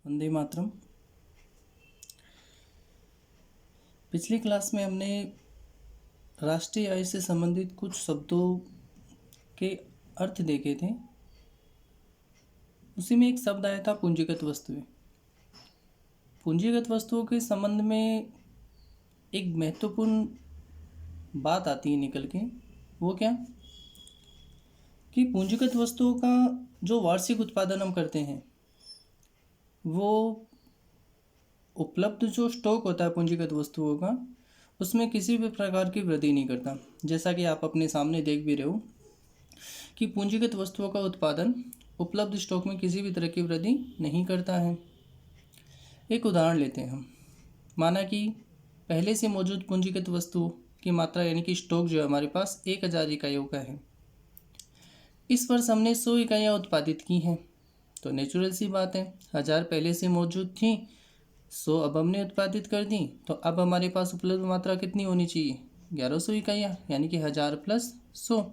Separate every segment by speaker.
Speaker 1: वंदे मातरम। पिछली क्लास में हमने राष्ट्रीय आय से संबंधित कुछ शब्दों के अर्थ देखे थे। उसी में एक शब्द आया था पूंजीगत वस्तुएं। पूंजीगत वस्तुओं के संबंध में एक महत्वपूर्ण बात आती है निकल के, वो क्या कि पूंजीगत वस्तुओं का जो वार्षिक उत्पादन हम करते हैं वो उपलब्ध जो स्टॉक होता है पूंजीगत वस्तुओं का, उसमें किसी भी प्रकार की वृद्धि नहीं करता। जैसा कि आप अपने सामने देख भी रहे हो कि पूंजीगत वस्तुओं का उत्पादन उपलब्ध स्टॉक में किसी भी तरह की वृद्धि नहीं करता है। एक उदाहरण लेते हैं हम। माना कि पहले से मौजूद पूंजीगत वस्तु की मात्रा यानी कि स्टॉक जो है हमारे पास 1000 इकाइयों का है। इस वर्ष हमने 100 इकाइयाँ उत्पादित की हैं, तो नेचुरल सी बात है 1000 पहले से मौजूद थी, 100 अब हमने उत्पादित कर दी, तो अब हमारे पास उपलब्ध मात्रा कितनी होनी चाहिए? 1100 इकाइयाँ, यानी कि 1000 प्लस 100।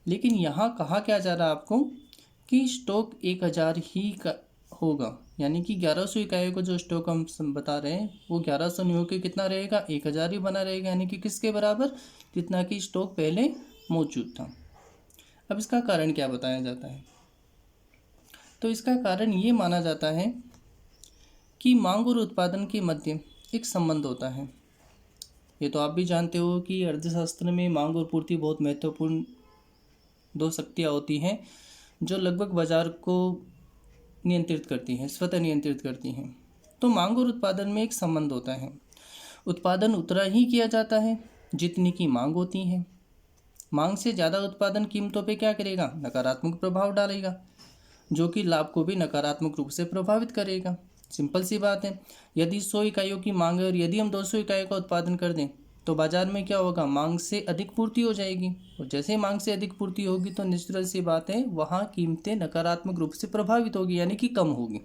Speaker 1: लेकिन यहाँ कहा क्या जा रहा है आपको कि स्टॉक 1000 ही का होगा, यानी कि 1100 इकाइयों का जो स्टॉक हम बता रहे हैं वो 1100 नहीं होकर कितना रहेगा? 1000 ही बना रहेगा, यानी कि किसके बराबर? जितना कि स्टॉक पहले मौजूद था। अब इसका कारण क्या बताया जाता है? तो इसका कारण ये माना जाता है कि मांग और उत्पादन के मध्य एक संबंध होता है। ये तो आप भी जानते हो कि अर्थशास्त्र में मांग और पूर्ति बहुत महत्वपूर्ण दो शक्तियाँ होती हैं जो लगभग बाजार को नियंत्रित करती हैं, स्वतः नियंत्रित करती हैं। तो मांग और उत्पादन में एक संबंध होता है। उत्पादन उतना ही किया जाता है जितनी की मांग होती है। मांग से ज़्यादा उत्पादन कीमतों पे क्या करेगा? नकारात्मक प्रभाव डालेगा, जो कि लाभ को भी नकारात्मक रूप से प्रभावित करेगा। सिंपल सी बात है, यदि 100 इकाइयों की मांग है और यदि हम 200 इकाइयों का उत्पादन कर दें तो बाजार में क्या होगा? मांग से अधिक पूर्ति हो जाएगी, और जैसे ही मांग से अधिक पूर्ति होगी तो नेचुरल सी बात है वहाँ कीमतें नकारात्मक रूप से प्रभावित होगी, यानी कि कम होगी।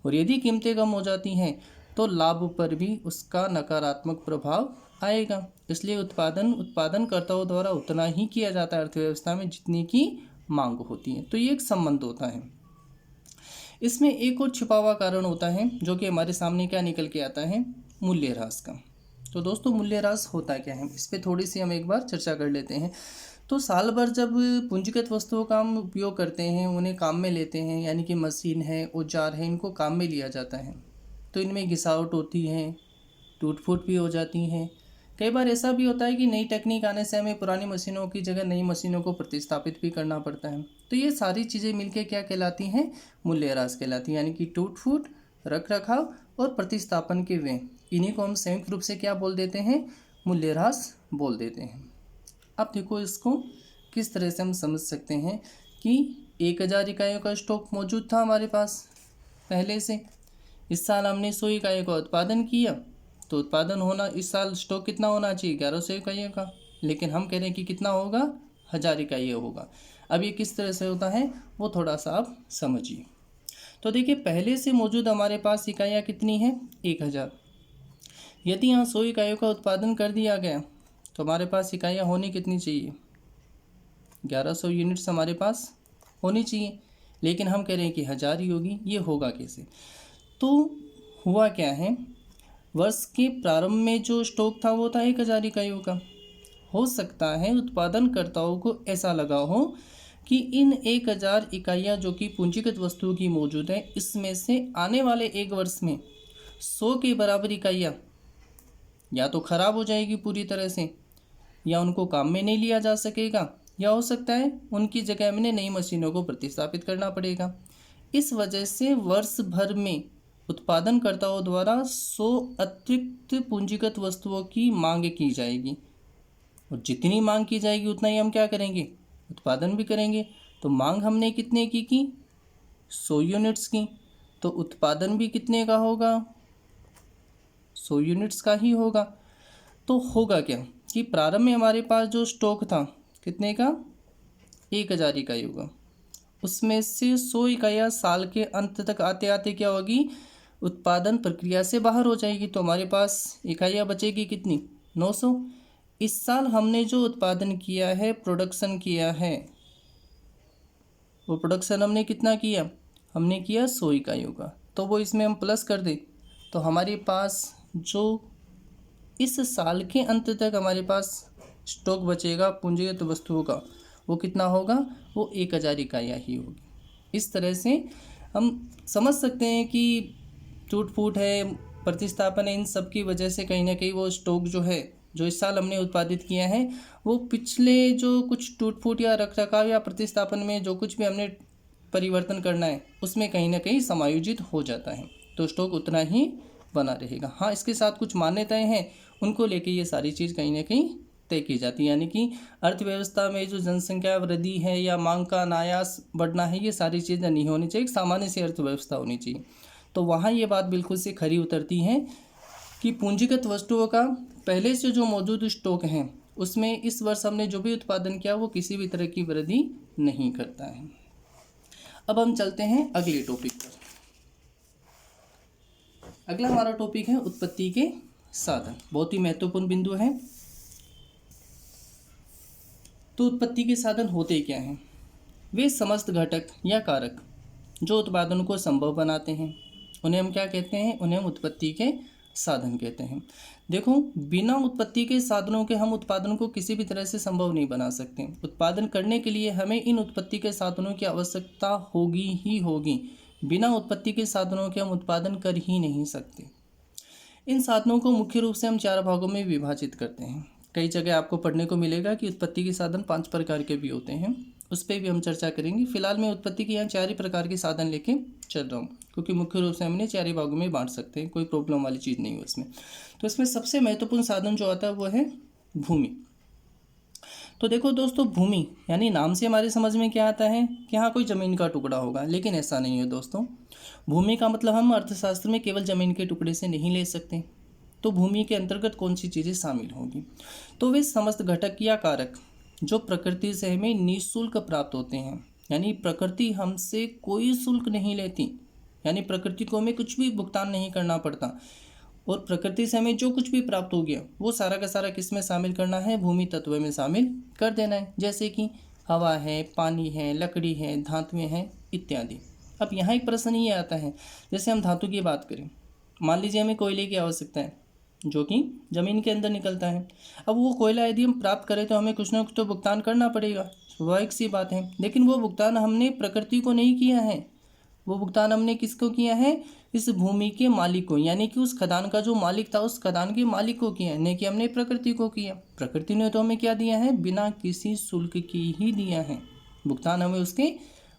Speaker 1: और यदि कीमतें कम हो जाती हैं तो लाभ पर भी उसका नकारात्मक प्रभाव आएगा। इसलिए उत्पादनकर्ताओं द्वारा उतना ही किया जाता है अर्थव्यवस्था में जितनी की मांग होती है। तो ये एक संबंध होता है। इसमें एक और छिपा हुआ कारण होता है जो कि हमारे सामने क्या निकल के आता है? मूल्यह्रास का। तो दोस्तों मूल्यह्रास होता क्या है, इस पर थोड़ी सी हम एक बार चर्चा कर लेते हैं। तो साल भर जब पूंजीगत वस्तुओं का हम उपयोग करते हैं, उन्हें काम में लेते हैं, यानी कि मशीन है, औजार है, इनको काम में लिया जाता है, तो इनमें घिसावट होती है, टूट फूट भी हो जाती हैं। कई बार ऐसा भी होता है कि नई टेक्निक आने से हमें पुरानी मशीनों की जगह नई मशीनों को प्रतिस्थापित भी करना पड़ता है। तो ये सारी चीज़ें मिलकर क्या कहलाती हैं? मूल्यह्रास कहलाती हैं, यानी कि टूट फूट, रख रखाव और प्रतिस्थापन के व्यय, इन्हीं को हम संयुक्त रूप से क्या बोल देते हैं? मूल्यह्रास बोल देते हैं। अब देखो इसको किस तरह से हम समझ सकते हैं कि 1000 इकाइयों का स्टॉक मौजूद था हमारे पास पहले से। इस साल हमने 100 इकाइयों का उत्पादन किया, तो उत्पादन होना इस साल स्टॉक कितना होना चाहिए? 1100 इकाइयों का, लेकिन हम कह रहे हैं कि कितना होगा? 1000 इकाइयों होगा। अब ये किस तरह से होता है वो थोड़ा सा आप समझिए। तो देखिए, पहले से मौजूद हमारे पास इकाइयाँ कितनी हैं? 1000। यदि यहाँ 100 इकाइयों का उत्पादन कर दिया गया तो हमारे पास इकाइयाँ होनी कितनी चाहिए? 1100 यूनिट्स हमारे पास होनी चाहिए, लेकिन हम कह रहे हैं कि 1000 ही होगी। ये होगा कैसे? तो हुआ क्या है, वर्ष के प्रारंभ में जो स्टॉक था वो था 1000 इकाइयों का। हो सकता है उत्पादनकर्ताओं को ऐसा लगा हो कि इन 1000 इकाइयाँ जो कि पूंजीगत वस्तुओं की मौजूद है, इसमें से आने वाले एक वर्ष में 100 के बराबर इकाइयाँ या तो खराब हो जाएगी पूरी तरह से, या उनको काम में नहीं लिया जा सकेगा, या हो सकता है उनकी जगह हमने नई मशीनों को प्रतिस्थापित करना पड़ेगा। इस वजह से वर्ष भर में उत्पादनकर्ताओं द्वारा 100 अतिरिक्त पूंजीगत वस्तुओं की मांग की जाएगी, और जितनी मांग की जाएगी उतना ही हम क्या करेंगे? उत्पादन भी करेंगे। तो मांग हमने कितने की? 100 यूनिट्स की। तो उत्पादन भी कितने का होगा? 100 यूनिट्स का ही होगा। तो होगा क्या कि प्रारंभ में हमारे पास जो स्टॉक था कितने का? 1000 इकाइयों का। उसमें से 100 इकाइयाँ साल के अंत तक आते आते क्या होगी? उत्पादन प्रक्रिया से बाहर हो जाएगी। तो हमारे पास इकाइयाँ बचेगी कितनी? 900। इस साल हमने जो उत्पादन किया है, प्रोडक्शन किया है, वो प्रोडक्शन हमने कितना किया? हमने किया 100 इकाइयों का। तो वो इसमें हम प्लस कर दें तो हमारे पास जो इस साल के अंत तक हमारे पास स्टॉक बचेगा पूंजीगत वस्तुओं का, वो कितना होगा, वो 1000 इकाइयाँ ही होगी। इस तरह से हम समझ सकते हैं कि टूट फूट है, प्रतिस्थापन है, इन सब की वजह से कहीं ना कहीं वो स्टॉक जो है, जो इस साल हमने उत्पादित किया है, वो पिछले जो कुछ टूट फूट या रख रखाव या प्रतिस्थापन में जो कुछ भी हमने परिवर्तन करना है उसमें कहीं ना कहीं समायोजित हो जाता है, तो स्टॉक उतना ही बना रहेगा। हाँ, इसके साथ कुछ मान्यताएं हैं, उनको लेके ये सारी चीज़ कहीं ना कहीं तय की जाती है। यानी कि अर्थव्यवस्था में जो जनसंख्या वृद्धि है या मांग का अनायास बढ़ना है, ये सारी चीज़ें नहीं होनी चाहिए, एक सामान्य सी अर्थव्यवस्था होनी चाहिए। तो वहाँ ये बात बिल्कुल से खरी उतरती है कि पूंजीगत वस्तुओं का पहले से जो मौजूद स्टॉक हैं उसमें इस वर्ष हमने जो भी उत्पादन किया वो किसी भी तरह की वृद्धि नहीं करता है। अब हम चलते हैं अगले टॉपिक पर। अगला हमारा टॉपिक है उत्पत्ति के साधन। बहुत ही महत्वपूर्ण बिंदु है। तो उत्पत्ति के साधन होते क्या हैं? वे समस्त घटक या कारक जो उत्पादन को संभव बनाते हैं, उन्हें हम क्या कहते हैं? उन्हें हम उत्पत्ति के साधन कहते हैं। देखो, बिना उत्पत्ति के साधनों के हम उत्पादन को किसी भी तरह से संभव नहीं बना सकते। उत्पादन करने के लिए हमें इन उत्पत्ति के साधनों की आवश्यकता होगी ही होगी। बिना उत्पत्ति के साधनों के हम उत्पादन कर ही नहीं सकते। इन साधनों को मुख्य रूप से हम 4 भागों में विभाजित करते हैं। कई जगह आपको पढ़ने को मिलेगा कि उत्पत्ति के साधन 5 प्रकार के भी होते हैं, उस पर भी हम चर्चा करेंगे। फिलहाल मैं उत्पत्ति के यहाँ 4 ही प्रकार के साधन लेके चल रहा हूँ, क्योंकि मुख्य रूप से हमने 4 ही भागों में बांट सकते हैं, कोई प्रॉब्लम वाली चीज़ नहीं है उसमें। तो इसमें सबसे महत्वपूर्ण साधन जो आता है वो है भूमि। तो देखो दोस्तों, भूमि यानी नाम से हमारे समझ में क्या आता है कि हाँ कोई ज़मीन का टुकड़ा होगा, लेकिन ऐसा नहीं है दोस्तों। भूमि का मतलब हम अर्थशास्त्र में केवल ज़मीन के टुकड़े से नहीं ले सकते। तो भूमि के अंतर्गत कौन सी चीज़ें शामिल होंगी? तो वे समस्त घटक या कारक जो प्रकृति से हमें निःशुल्क प्राप्त होते हैं, यानी प्रकृति हमसे कोई शुल्क नहीं लेती, यानी प्रकृति को हमें कुछ भी भुगतान नहीं करना पड़ता, और प्रकृति से हमें जो कुछ भी प्राप्त हो गया वो सारा का सारा किस में शामिल करना है? भूमि तत्व में शामिल कर देना है। जैसे कि हवा है, पानी है, लकड़ी है, धातुएं हैं इत्यादि। अब यहाँ एक प्रश्न ये आता है, जैसे हम धातु की बात करें, मान लीजिए हमें कोयले की आवश्यकता है जो कि ज़मीन के अंदर निकलता है। अब वो कोयला यदि हम प्राप्त करें तो हमें कुछ ना कुछ तो भुगतान करना पड़ेगा, स्वाभाविक सी बात है। लेकिन वो भुगतान हमने प्रकृति को नहीं किया है, वो भुगतान हमने किसको किया है? इस भूमि के मालिक को, यानी कि उस खदान का जो मालिक था उस खदान के मालिक को किया है, नहीं कि हमने प्रकृति को किया। प्रकृति ने तो हमें क्या दिया है? बिना किसी शुल्क की ही दिया है। भुगतान हमें उसके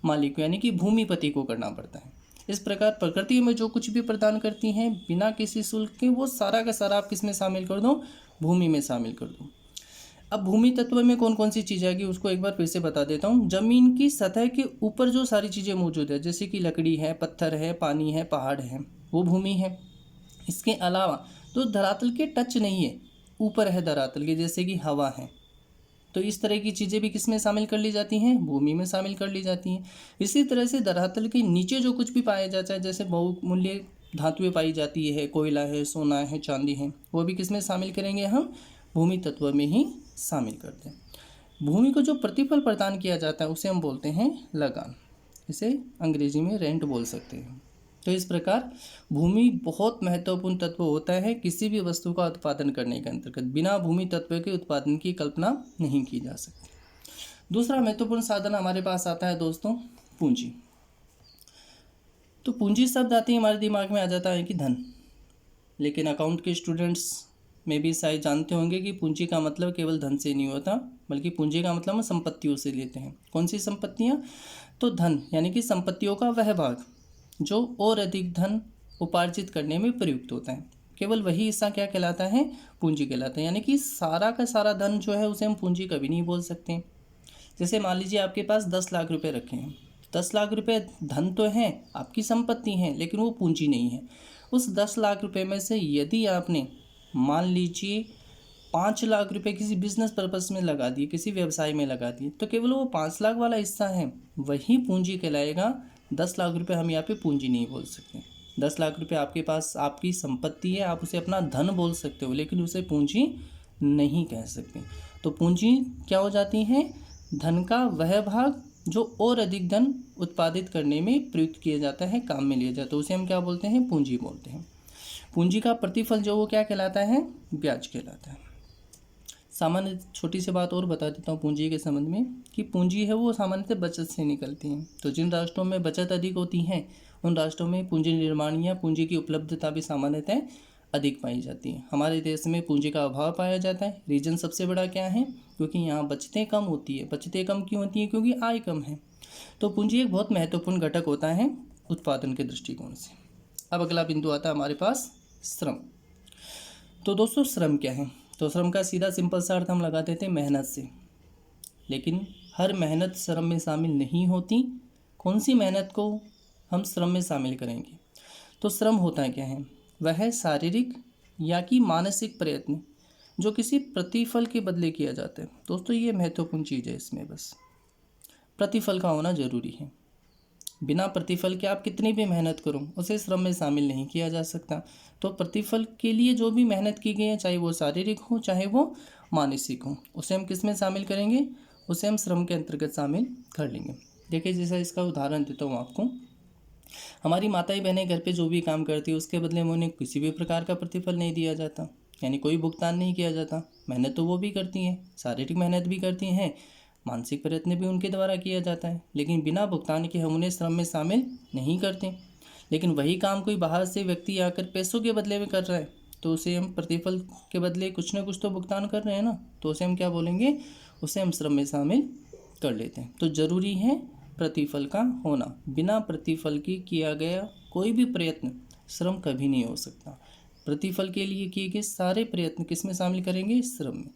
Speaker 1: मालिक को यानी कि भूमिपति को करना पड़ता है। इस प्रकार प्रकृति में जो कुछ भी प्रदान करती हैं बिना किसी शुल्क के, वो सारा का सारा आप किस में शामिल कर दो? भूमि में शामिल कर दो। अब भूमि तत्व में कौन कौन सी चीज़ आएगी उसको एक बार फिर से बता देता हूँ। जमीन की सतह के ऊपर जो सारी चीज़ें मौजूद है, जैसे कि लकड़ी है, पत्थर है, पानी है, पहाड़ है, वो भूमि है। इसके अलावा जो धरातल के टच नहीं है, ऊपर है धरातल के, जैसे कि हवा है, तो इस तरह की चीज़ें भी किस में शामिल कर ली जाती हैं? भूमि में शामिल कर ली जाती हैं। इसी तरह से धरातल के नीचे जो कुछ भी पाया जाता है, जैसे बहुमूल्य धातुएं पाई जाती है, कोयला है, सोना है, चांदी है, वो भी किस में शामिल करेंगे? हम भूमि तत्व में ही शामिल करते हैं। भूमि को जो प्रतिफल प्रदान किया जाता है उसे हम बोलते हैं लगान, इसे अंग्रेजी में रेंट बोल सकते हैं। तो इस प्रकार भूमि बहुत महत्वपूर्ण तत्व होता है किसी भी वस्तु का उत्पादन करने के अंतर्गत। बिना भूमि तत्व के उत्पादन की कल्पना नहीं की जा सकती। दूसरा महत्वपूर्ण साधन हमारे पास आता है दोस्तों पूंजी। तो पूंजी शब्द आते ही हमारे दिमाग में आ जाता है कि धन, लेकिन अकाउंट के स्टूडेंट्स में भी शायद जानते होंगे कि पूंजी का मतलब केवल धन से नहीं होता, बल्कि पूंजी का मतलब हम संपत्तियों से लेते हैं। कौन सी संपत्तियाँ? तो धन यानी कि संपत्तियों का वह भाग जो और अधिक धन उपार्जित करने में प्रयुक्त होता है, केवल वही हिस्सा क्या कहलाता है? पूंजी कहलाता है। यानी कि सारा का सारा धन जो है उसे हम पूंजी कभी नहीं बोल सकते। जैसे मान लीजिए आपके पास 10 लाख रुपए रखे हैं, 10 लाख रुपए धन तो है, आपकी संपत्ति है, लेकिन वो पूंजी नहीं है। उस 10 लाख रुपए में से यदि आपने मान लीजिए 5 लाख रुपए किसी बिजनेस पर्पस में लगा दिए, किसी व्यवसाय में लगा दिए, तो केवल वो 5 लाख वाला हिस्सा है वही पूंजी कहलाएगा। 10 लाख रुपए हम यहाँ पे पूंजी नहीं बोल सकते। 10 लाख रुपए आपके पास आपकी संपत्ति है, आप उसे अपना धन बोल सकते हो, लेकिन उसे पूंजी नहीं कह सकते। तो पूंजी क्या हो जाती है? धन का वह भाग जो और अधिक धन उत्पादित करने में प्रयुक्त किया जाता है, काम में लिया जाता है, उसे हम क्या बोलते हैं? पूंजी बोलते हैं। पूंजी का प्रतिफल जो वो क्या कहलाता है? ब्याज कहलाता है। सामान्य छोटी सी बात और बता देता हूँ पूंजी के संबंध में कि पूंजी है वो सामान्यतः बचत से निकलती है। तो जिन राष्ट्रों में बचत अधिक होती है उन राष्ट्रों में पूंजी निर्माण या पूंजी की उपलब्धता भी सामान्यतः अधिक पाई जाती है। हमारे देश में पूंजी का अभाव पाया जाता है। रीजन सबसे बड़ा क्या है? क्योंकि यहाँ बचतें कम होती है। बचतें कम क्यों होती हैं? क्योंकि आय कम है। तो पूंजी एक बहुत महत्वपूर्ण घटक होता है उत्पादन के दृष्टिकोण से। अब अगला बिंदु आता है हमारे पास श्रम। तो दोस्तों श्रम क्या है? तो श्रम का सीधा सिंपल सा अर्थ हम लगा देते हैं मेहनत से, लेकिन हर मेहनत श्रम में शामिल नहीं होती। कौन सी मेहनत को हम श्रम में शामिल करेंगे? तो श्रम होता है क्या है? वह है शारीरिक या कि मानसिक प्रयत्न जो किसी प्रतिफल के बदले किया जाता है। दोस्तों ये महत्वपूर्ण चीज़ है, इसमें बस प्रतिफल का होना जरूरी है। बिना प्रतिफल के आप कितनी भी मेहनत करो उसे श्रम में शामिल नहीं किया जा सकता। तो प्रतिफल के लिए जो भी मेहनत की गई है, चाहे वो शारीरिक हो चाहे वो मानसिक हो, उसे हम किस में शामिल करेंगे? उसे हम श्रम के अंतर्गत शामिल कर लेंगे। देखिए जैसा इसका उदाहरण देता हूँ आपको। हमारी माताएं बहनें घर पे जो भी काम करती है उसके बदले में उन्हें किसी भी प्रकार का प्रतिफल नहीं दिया जाता, यानी कोई भुगतान नहीं किया जाता। मेहनत तो वो भी करती हैं, शारीरिक मेहनत भी करती हैं, मानसिक प्रयत्न भी उनके द्वारा किया जाता है, लेकिन बिना भुगतान के हम उन्हें श्रम में शामिल नहीं करते। लेकिन वही काम कोई बाहर से व्यक्ति आकर पैसों के बदले में कर रहा है तो उसे हम प्रतिफल के बदले कुछ ना कुछ तो भुगतान कर रहे हैं ना, तो उसे हम क्या बोलेंगे? उसे हम श्रम में शामिल कर लेते हैं। तो जरूरी है प्रतिफल का होना। बिना प्रतिफल के किया गया कोई भी प्रयत्न श्रम कभी नहीं हो सकता। प्रतिफल के लिए किए गए सारे प्रयत्न किस में शामिल करेंगे? श्रम में।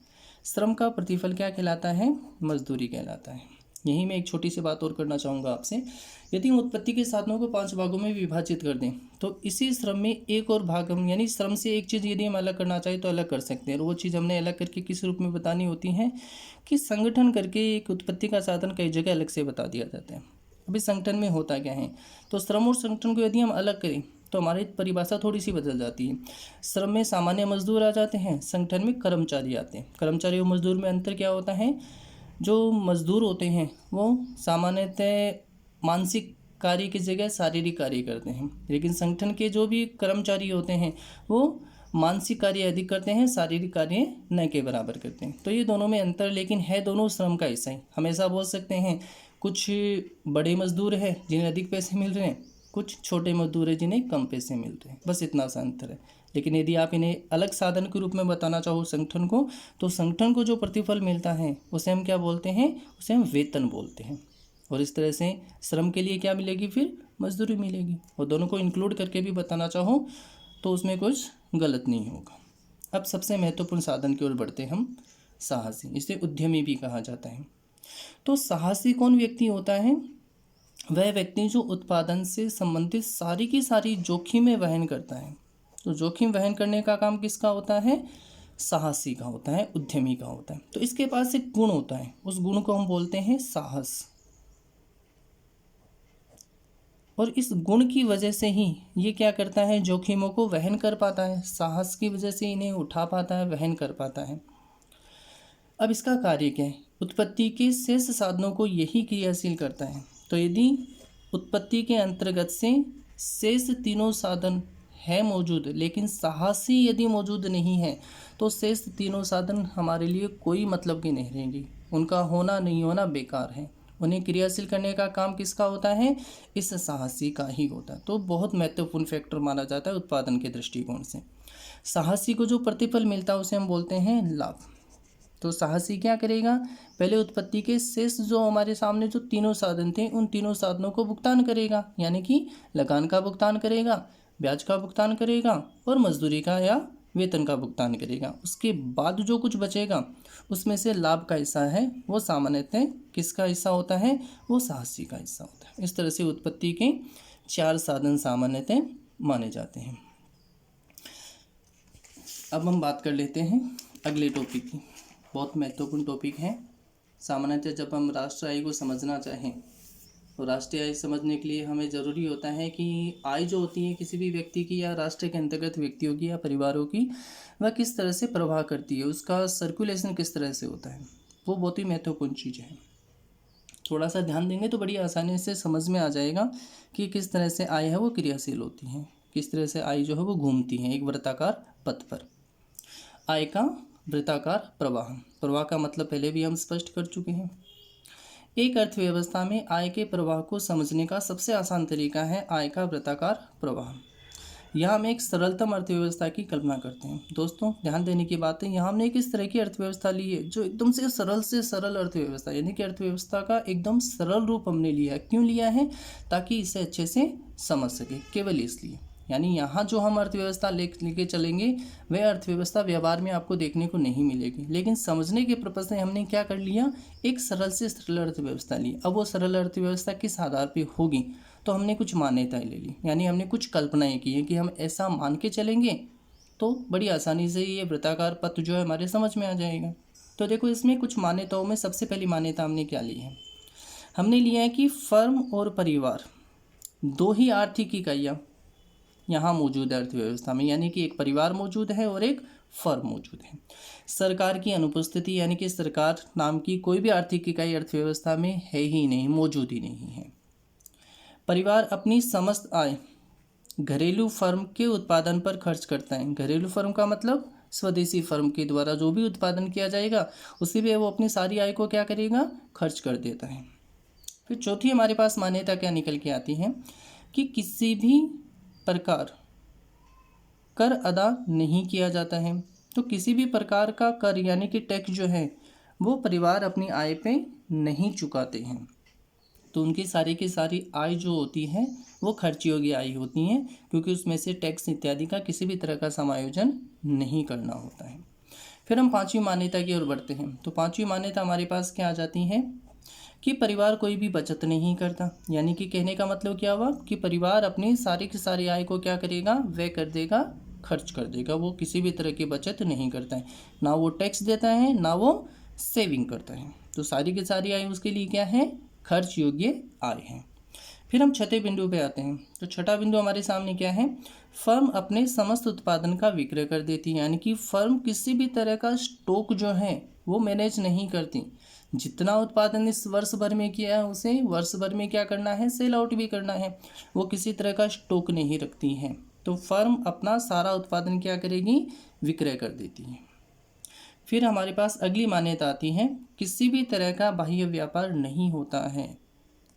Speaker 1: श्रम का प्रतिफल क्या कहलाता है? मजदूरी कहलाता है। यहीं मैं एक छोटी सी बात और करना चाहूँगा आपसे। यदि हम उत्पत्ति के साधनों को 5 भागों में विभाजित कर दें तो इसी श्रम में एक और भाग हम, यानी श्रम से एक चीज़ यदि हम अलग करना चाहें तो अलग कर सकते हैं। और वो चीज़ हमने अलग करके किस रूप में बतानी होती है कि संगठन करके एक उत्पत्ति का साधन कई जगह अलग से बता दिया जाता है। अभी संगठन में होता क्या है? तो श्रम और संगठन को यदि हम अलग करें तो हमारी परिभाषा थोड़ी सी बदल जाती है। श्रम में सामान्य मजदूर आ जाते हैं, संगठन में कर्मचारी आते हैं। कर्मचारी और मजदूर में अंतर क्या होता है? जो मजदूर होते हैं वो सामान्यतः मानसिक कार्य की जगह शारीरिक कार्य करते हैं, लेकिन संगठन के जो भी कर्मचारी होते हैं वो मानसिक कार्य अधिक करते हैं, शारीरिक कार्य न के बराबर करते हैं। तो ये दोनों में अंतर, लेकिन है दोनों श्रम का हिस्सा ही। हमेशा बोल सकते हैं कुछ बड़े मजदूर हैं जिन्हें अधिक पैसे मिल रहे हैं, कुछ छोटे मजदूर हैं जिन्हें कम पैसे मिल रहे हैं, बस इतना सा अंतर है। लेकिन यदि आप इन्हें अलग साधन के रूप में बताना चाहो संगठन को, तो संगठन को जो प्रतिफल मिलता है उसे हम क्या बोलते हैं? उसे हम वेतन बोलते हैं। और इस तरह से श्रम के लिए क्या मिलेगी? फिर मजदूरी मिलेगी। और दोनों को इंक्लूड करके भी बताना चाहो तो उसमें कुछ गलत नहीं होगा। अब सबसे महत्वपूर्ण साधन की ओर बढ़ते हम, साहसी। इसे उद्यमी भी कहा जाता है। तो साहसी कौन व्यक्ति होता है? वह व्यक्ति जो उत्पादन से संबंधित सारी की सारी जोखिमें वहन करता है। तो जोखिम वहन करने का काम किसका होता है? साहसी का होता है, उद्यमी का होता है। तो इसके पास एक गुण होता है, उस गुण को हम बोलते हैं साहस। और इस गुण की वजह से ही ये क्या करता है? जोखिमों को वहन कर पाता है। साहस की वजह से इन्हें उठा पाता है, वहन कर पाता है। अब इसका कार्य क्या है? उत्पत्ति के शेष साधनों को यही क्रियाशील करता है। तो यदि उत्पत्ति के अंतर्गत से शेष तीनों साधन है मौजूद, लेकिन साहसी यदि मौजूद नहीं है तो शेष तीनों साधन हमारे लिए कोई मतलब के नहीं रहेंगे। उनका होना नहीं होना बेकार है। उन्हें क्रियाशील करने का काम किसका होता है? इस साहसी का ही होता है। तो बहुत महत्वपूर्ण फैक्टर माना जाता है उत्पादन के दृष्टिकोण से। साहसी को जो प्रतिफल मिलता है उसे हम बोलते हैं लाभ। तो साहसी क्या करेगा? पहले उत्पत्ति के शेष जो हमारे सामने जो तीनों साधन थे उन तीनों साधनों को भुगतान करेगा, यानी कि लगान का भुगतान करेगा, ब्याज का भुगतान करेगा और मजदूरी का या वेतन का भुगतान करेगा। उसके बाद जो कुछ बचेगा उसमें से लाभ का हिस्सा है वो सामान्यतः किसका हिस्सा होता है? वो साहसी का हिस्सा होता है। इस तरह से उत्पत्ति के 4 साधन सामान्यतः माने जाते हैं। अब हम बात कर लेते हैं अगले टॉपिक की। बहुत महत्वपूर्ण टॉपिक है। सामान्यतः जब हम राष्ट्रीय आय को समझना चाहें तो राष्ट्रीय आय समझने के लिए हमें ज़रूरी होता है कि आय जो होती है किसी भी व्यक्ति की या राष्ट्र के अंतर्गत व्यक्तियों की या परिवारों की, वह किस तरह से प्रवाह करती है, उसका सर्कुलेशन किस तरह से होता है, वो बहुत ही महत्वपूर्ण चीज़ है। थोड़ा सा ध्यान देंगे तो बड़ी आसानी से समझ में आ जाएगा कि किस तरह से आय है वो क्रियाशील होती है, किस तरह से आय जो है वो घूमती है एक वृत्ताकार पथ पर। आय का वृत्ताकार प्रवाह, प्रवाह का मतलब पहले भी हम स्पष्ट कर चुके हैं। एक अर्थव्यवस्था में आय के प्रवाह को समझने का सबसे आसान तरीका है आय का वृत्ताकार प्रवाह। यहाँ हम एक सरलतम अर्थव्यवस्था की कल्पना करते हैं। दोस्तों ध्यान देने की बात है, यहाँ हमने किस तरह की अर्थव्यवस्था ली है, जो एकदम से सरल अर्थव्यवस्था, यानी कि अर्थव्यवस्था का एकदम सरल रूप हमने लिया है। क्यों लिया है? ताकि इसे अच्छे से समझ सके, केवल इसलिए। यानी यहाँ जो हम अर्थव्यवस्था लेके चलेंगे वह अर्थव्यवस्था व्यवहार में आपको देखने को नहीं मिलेगी, लेकिन समझने के पर्पज से हमने क्या कर लिया, एक सरल से सरल अर्थव्यवस्था ली। अब वो सरल अर्थव्यवस्था किस आधार पर होगी, तो हमने कुछ मान्यताएं ले ली, यानी हमने कुछ कल्पनाएं की हैं कि हम ऐसा मान के चलेंगे तो बड़ी आसानी से ये वृत्ताकार पथ जो है हमारे समझ में आ जाएगा। तो देखो इसमें कुछ मान्यताओं में सबसे पहली मान्यता हमने क्या ली है, हमने लिया है कि फर्म और परिवार दो ही आर्थिक इकाइयाँ यहाँ मौजूद है अर्थव्यवस्था में, यानी कि एक परिवार मौजूद है और एक फर्म मौजूद है। सरकार की अनुपस्थिति, यानी कि सरकार नाम की कोई भी आर्थिक इकाई अर्थव्यवस्था में है ही नहीं, मौजूद ही नहीं है। परिवार अपनी समस्त आय घरेलू फर्म के उत्पादन पर खर्च करता है। घरेलू फर्म का मतलब स्वदेशी फर्म के द्वारा जो भी उत्पादन किया जाएगा उसी पे वो अपनी सारी आय को क्या करेगा, खर्च कर देता है। फिर चौथी हमारे पास मान्यता क्या निकल के आती है कि किसी भी प्रकार कर अदा नहीं किया जाता है। तो किसी भी प्रकार का कर यानी कि टैक्स जो है वो परिवार अपनी आय पे नहीं चुकाते हैं, तो उनकी सारी की सारी आय जो होती है वो खर्च योग्य आय होती हैं, क्योंकि उसमें से टैक्स इत्यादि का किसी भी तरह का समायोजन नहीं करना होता है। फिर हम पांचवी मान्यता की ओर बढ़ते हैं। तो पांचवी मान्यता हमारे पास क्या आ जाती है कि परिवार कोई भी बचत नहीं करता, यानी कि कहने का मतलब क्या हुआ कि परिवार अपनी सारी की सारी आय को क्या करेगा, व्यय कर देगा, खर्च कर देगा। वो किसी भी तरह की बचत नहीं करता है, ना वो टैक्स देता है ना वो सेविंग करता है। तो सारी की सारी आय उसके लिए क्या है, खर्च योग्य आय है। फिर हम छठे बिंदु पे आते हैं। तो छठा बिंदु हमारे सामने क्या है, फर्म अपने समस्त उत्पादन का विक्रय कर देती है, यानी कि फर्म किसी भी तरह का स्टॉक जो है वो मैनेज नहीं करती। जितना उत्पादन इस वर्ष भर में किया है उसे वर्ष भर में क्या करना है, सेल आउट भी करना है। वो किसी तरह का स्टॉक नहीं रखती है। तो फर्म अपना सारा उत्पादन क्या करेगी, विक्रय कर देती है। फिर हमारे पास अगली मान्यता आती है, किसी भी तरह का बाह्य व्यापार नहीं होता है।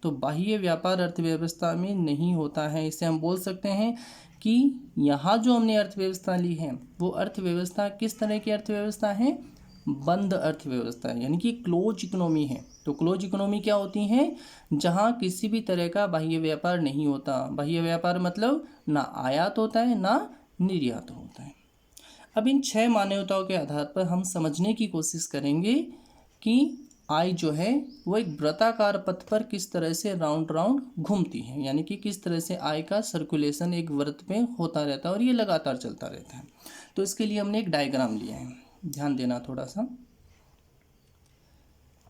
Speaker 1: तो बाह्य व्यापार अर्थव्यवस्था में नहीं होता है। इसे हम बोल सकते हैं कि यहाँ जो हमने अर्थव्यवस्था ली है वो अर्थव्यवस्था किस तरह की अर्थव्यवस्था है, बंद अर्थव्यवस्था है, यानी कि क्लोज इकोनॉमी है। तो क्लोज इकोनॉमी क्या होती है, जहाँ किसी भी तरह का बाह्य व्यापार नहीं होता। बाह्य व्यापार मतलब ना आयात होता है ना निर्यात होता है। अब इन 6 मान्यताओं के आधार पर हम समझने की कोशिश करेंगे कि आय जो है वो एक वृत्ताकार पथ पर किस तरह से राउंड घूमती है, यानी कि किस तरह से आय का सर्कुलेशन एक वृत्त में होता रहता है और ये लगातार चलता रहता है। तो इसके लिए हमने एक डायग्राम लिया है, ध्यान देना थोड़ा सा।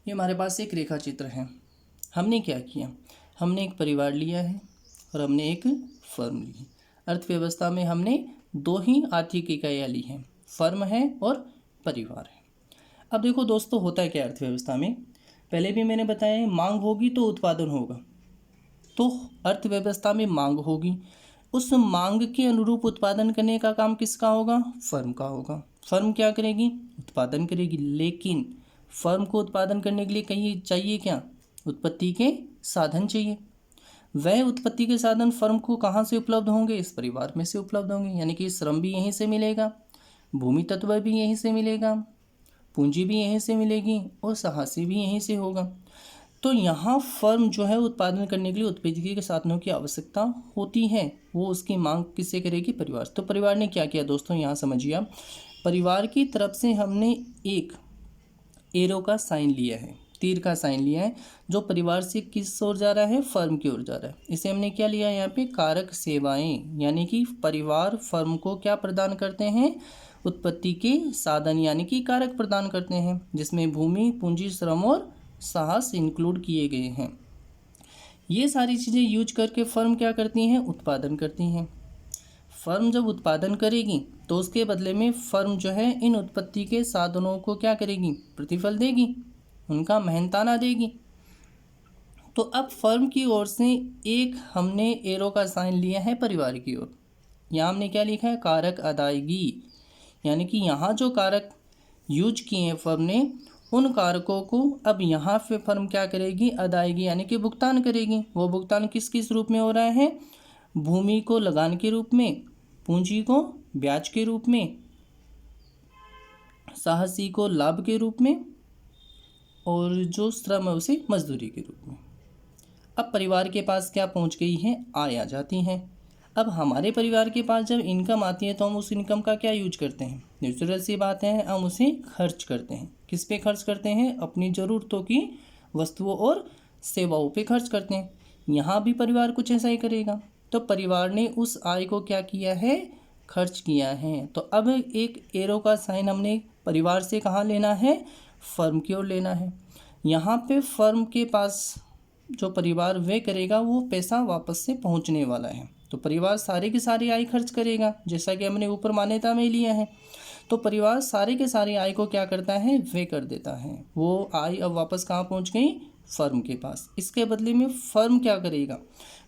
Speaker 1: ये हमारे पास एक रेखा चित्र है। हमने क्या किया, हमने एक परिवार लिया है और हमने एक फर्म ली है। अर्थव्यवस्था में हमने दो ही आर्थिक इकाइयाँ ली हैं, फर्म है और परिवार है। अब देखो दोस्तों, होता है क्या अर्थव्यवस्था में, पहले भी मैंने बताया है, मांग होगी तो उत्पादन होगा। तो अर्थव्यवस्था में मांग होगी, उस मांग के अनुरूप उत्पादन करने का काम किसका होगा, फर्म का होगा। फर्म क्या करेगी, उत्पादन करेगी। लेकिन फर्म को उत्पादन करने के लिए कहीं चाहिए क्या, उत्पत्ति के साधन चाहिए। वह उत्पत्ति के साधन फर्म को कहाँ से उपलब्ध होंगे, इस परिवार में से उपलब्ध होंगे, यानी कि श्रम भी यहीं से मिलेगा, भूमि तत्व भी यहीं से मिलेगा, पूंजी भी यहीं से मिलेगी और साहसी भी यहीं से होगा। तो यहाँ फर्म जो है उत्पादन करने के लिए उत्पत्ति के साधनों की आवश्यकता होती है, वो उसकी मांग किससे करेगी, परिवार। तो परिवार ने क्या किया दोस्तों, यहाँ समझिए आप, परिवार की तरफ से हमने एक एरो का साइन लिया है, तीर का साइन लिया है, जो परिवार से किस ओर जा रहा है, फर्म की ओर जा रहा है। इसे हमने क्या लिया है यहाँ पे, कारक सेवाएं, यानी कि परिवार फर्म को क्या प्रदान करते हैं, उत्पत्ति के साधन यानी कि कारक प्रदान करते हैं, जिसमें भूमि, पूंजी, श्रम और साहस इंक्लूड किए गए हैं। ये सारी चीज़ें यूज करके फर्म क्या करती हैं, उत्पादन करती हैं। फर्म जब उत्पादन करेगी तो उसके बदले में फर्म जो है इन उत्पत्ति के साधनों को क्या करेगी, प्रतिफल देगी, उनका मेहनताना देगी। तो अब फर्म की ओर से एक हमने एरो का साइन लिया है परिवार की ओर। यहाँ हमने क्या लिखा है, कारक अदायगी, यानी कि यहाँ जो कारक यूज किए हैं फर्म ने, उन कारकों को अब यहाँ पे फर्म क्या करेगी, अदायगी यानी कि भुगतान करेगी। वो भुगतान किस किस रूप में हो रहा है, भूमि को लगान के रूप में, पूंजी को ब्याज के रूप में, साहसी को लाभ के रूप में, और जो श्रम है उसे मजदूरी के रूप में। अब परिवार के पास क्या पहुंच गई है, आय आ जाती हैं। अब हमारे परिवार के पास जब इनकम आती है तो हम उस इनकम का क्या यूज करते हैं, नेचुरल सी बात है, हम उसे खर्च करते हैं। किस पे खर्च करते हैं, अपनी ज़रूरतों की वस्तुओं और सेवाओं पे खर्च करते हैं। यहाँ भी परिवार कुछ ऐसा ही करेगा। तो परिवार ने उस आय को क्या किया है, खर्च किया है। तो अब एक एरो का साइन हमने परिवार से कहाँ लेना है, फर्म की ओर लेना है। यहाँ पे फर्म के पास जो परिवार वे करेगा वो पैसा वापस से पहुँचने वाला है। तो परिवार सारे के सारे आय खर्च करेगा, जैसा कि हमने ऊपर मान्यता में लिया है। तो परिवार सारे के सारे आय को क्या करता है, वे कर देता है। वो आय अब वापस कहाँ पहुँच गई, फर्म के पास। इसके बदले में फर्म क्या करेगा,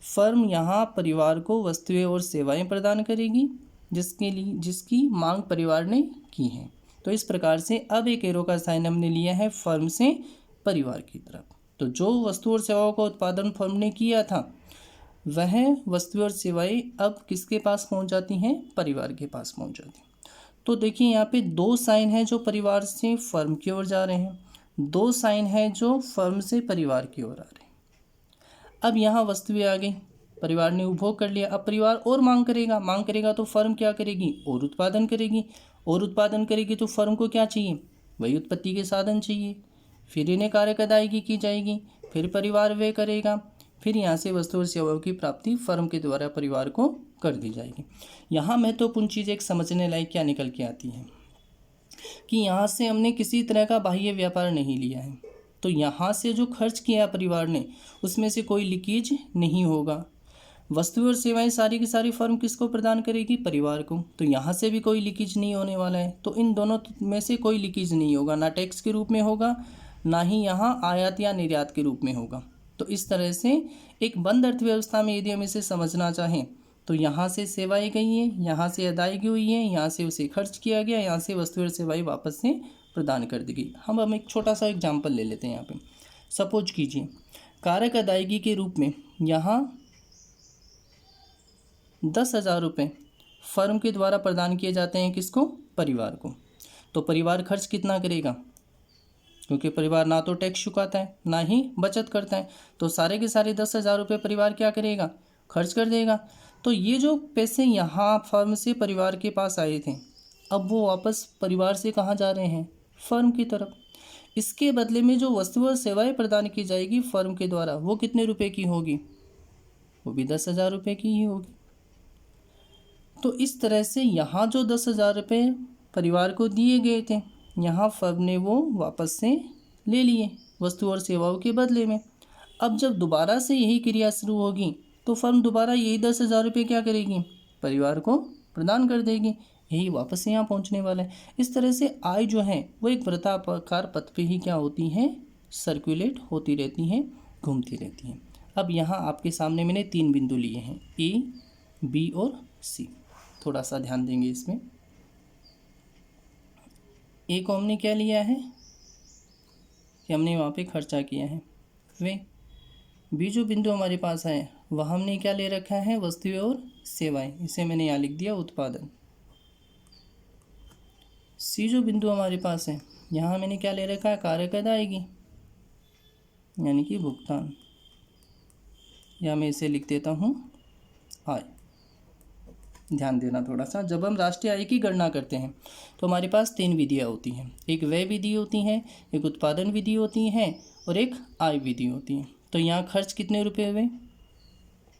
Speaker 1: फर्म यहाँ परिवार को वस्तुएं और सेवाएं प्रदान करेगी जिसकी मांग परिवार ने की है। तो इस प्रकार से अब एक एरो का साइन हमने लिया है फर्म से परिवार की तरफ। तो जो वस्तु और सेवाओं का उत्पादन फर्म ने किया था वह वस्तु और सेवाएं अब किसके पास पहुंच जाती हैं, परिवार के पास पहुंच जाती हैं। तो देखिए यहाँ पे दो साइन है जो परिवार से फर्म की ओर जा रहे हैं, दो साइन है जो फर्म से परिवार की ओर आ रहे हैं। अब यहाँ वस्तुएं आ गई, परिवार ने उपभोग कर लिया। अब परिवार और मांग करेगा तो फर्म क्या करेगी, और उत्पादन करेगी। और उत्पादन करेगी तो फर्म को क्या चाहिए, वही उत्पत्ति के साधन चाहिए। फिर इन्हें कारक अदायगी की जाएगी, फिर परिवार व्यय करेगा, फिर यहाँ से वस्तु और सेवाओं की प्राप्ति फर्म के द्वारा परिवार को कर दी जाएगी। यहाँ महत्वपूर्ण चीज़ एक समझने लायक क्या निकल के आती है कि यहाँ से हमने किसी तरह का बाह्य व्यापार नहीं लिया है। तो यहाँ से जो खर्च किया परिवार ने उसमें से कोई लीकेज नहीं होगा। वस्तु और सेवाएं सारी की सारी फर्म किसको प्रदान करेगी, परिवार को। तो यहाँ से भी कोई लीकेज नहीं होने वाला है। तो इन दोनों में से कोई लीकेज नहीं होगा, ना टैक्स के रूप में होगा, ना ही यहाँ आयात या निर्यात के रूप में होगा। तो इस तरह से एक बंद अर्थव्यवस्था में यदि हम इसे समझना चाहें तो यहाँ से सेवाएं गई हैं, यहाँ से अदायगी हुई है, यहाँ से उसे खर्च किया गया, यहाँ से वस्तु और सेवाएं वापस से प्रदान कर दी गई। हम एक छोटा सा एग्जाम्पल ले लेते हैं यहाँ पे। सपोज कीजिए कारक अदायगी के रूप में यहाँ 10,000 रुपये फर्म के द्वारा प्रदान किए जाते हैं, किसको, परिवार को। तो परिवार खर्च कितना करेगा, क्योंकि परिवार ना तो टैक्स चुकाता है ना ही बचत करता है। तो सारे के सारे 10,000 रुपये परिवार क्या करेगा, खर्च कर देगा। तो ये जो पैसे यहाँ फर्म से परिवार के पास आए थे अब वो वापस परिवार से कहाँ जा रहे हैं, फर्म की तरफ। इसके बदले में जो वस्तु और सेवाएं प्रदान की जाएगी फर्म के द्वारा वो कितने रुपए की होगी, वो भी 10,000 रुपये की ही होगी। तो इस तरह से यहाँ जो 10,000 रुपये परिवार को दिए गए थे यहाँ फर्म ने वो वापस से ले लिए वस्तु और सेवाओं के बदले में। अब जब दोबारा से यही क्रिया शुरू होगी तो फर्म दोबारा यही 10,000 रुपये क्या करेगी, परिवार को प्रदान कर देगी। यही वापस से यहाँ पहुँचने वाला है। इस तरह से आय जो है वो एक वृत्ताकार पथ पे ही क्या होती है, सर्कुलेट होती रहती हैं, घूमती रहती हैं। अब यहाँ आपके सामने मैंने 3 बिंदु लिए हैं, ए, बी और सी। थोड़ा सा ध्यान देंगे इसमें। ए को हमने क्या लिया है कि हमने वहाँ पे खर्चा किया है वे। बी जो बिंदु हमारे पास है वह हमने क्या ले रखा है, वस्तुएं और सेवाएं, इसे मैंने यहाँ लिख दिया उत्पादन। सी जो बिंदु हमारे पास है यहाँ मैंने क्या ले रखा है, कारक अदायगी यानी कि भुगतान, या मैं इसे लिख देता हूँ आय। ध्यान देना थोड़ा सा, जब हम राष्ट्रीय आय की गणना करते हैं तो हमारे पास 3 विधियाँ होती हैं। एक व्यय विधि होती है, एक उत्पादन विधि होती है और एक आय विधि होती है। तो यहाँ खर्च कितने रुपए हुए,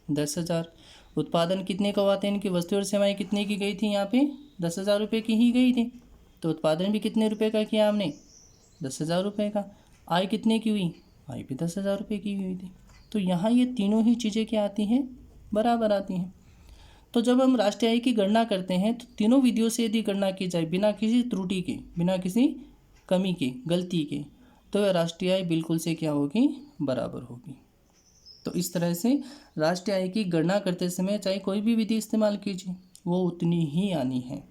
Speaker 1: 10,000। उत्पादन कितने कवाते हैं, इनकी वस्तु और सेवाएं कितने की गई थी, यहाँ पे 10,000 रुपये की ही गई थी। तो उत्पादन भी कितने रुपए का किया हमने, 10,000 रुपये का। आय कितने की हुई, आय भी 10,000 रुपये की हुई थी। तो यहाँ ये तीनों ही चीज़ें क्या आती हैं, बराबर आती हैं। तो जब हम राष्ट्रीय आय की गणना करते हैं तो तीनों विधियों से यदि गणना की जाए बिना किसी त्रुटि के, बिना किसी कमी के, गलती के, तो राष्ट्रीय आय बिल्कुल से क्या होगी, बराबर होगी। तो इस तरह से राष्ट्रीय आय की गणना करते समय चाहे कोई भी विधि इस्तेमाल कीजिए, वो उतनी ही आनी है।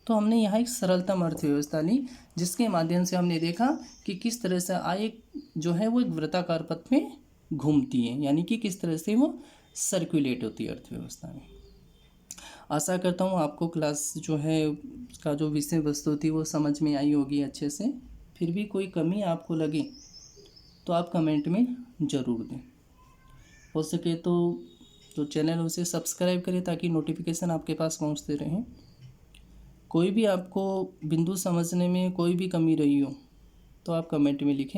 Speaker 1: तो हमने यहाँ एक सरलतम अर्थव्यवस्था ली, जिसके माध्यम से हमने देखा कि किस तरह से आय जो है वो एक वृत्ताकार पथ में घूमती है, यानी कि किस तरह से वो सर्कुलेट होती है अर्थव्यवस्था में। आशा करता हूँ आपको क्लास जो है उसका जो विषय वस्तु थी वो समझ में आई होगी अच्छे से। फिर भी कोई कमी आपको लगे तो आप कमेंट में ज़रूर दें। हो सके तो चैनल उसे सब्सक्राइब करें ताकि नोटिफिकेशन आपके पास पहुंचते रहें। कोई भी आपको बिंदु समझने में कोई भी कमी रही हो तो आप कमेंट में लिखें।